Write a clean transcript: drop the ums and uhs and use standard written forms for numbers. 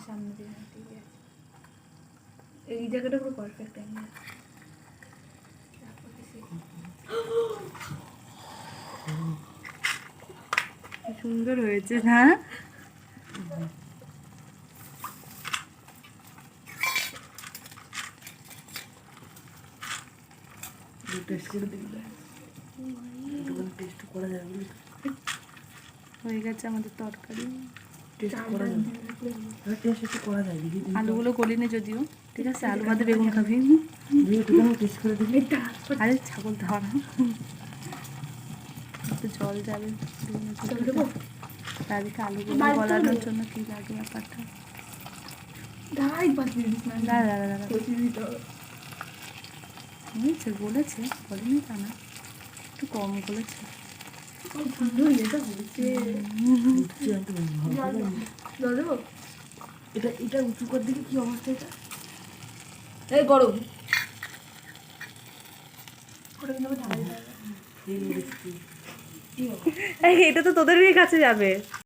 সামনে দিয়ে ঠিক আছে। এই জায়গাটা পুরো পারফেক্ট অ্যাঙ্গেল। সুন্দর হয়েছে না? টেস্ট করে দেখবে, টেস্ট করা যাবে। হয়ে গেছে আমাদের তরকারি। টেস্ট করা যাবে, টেস্ট একটু করা যায়। আলুগুলো গলিনি যদিও, ঠিক আছে। আলু বাদে বেগুন খাবি? টেস্ট করে দিবি। আরে ছাগল ধর, একটু জল যাবে। তাদেরকে আলুগুলো গলানোর জন্য কি লাগে ব্যাপারটা? দাঁড়া দাঁড়া দাঁড়া, হয়েছে বলেছে, বলিনি তা না, একটু কম বলেছে। এটা এটা উঁচু কর দিকে কি অবস্থা? এটা এই গরম এটা তো তোদের কাছে যাবে।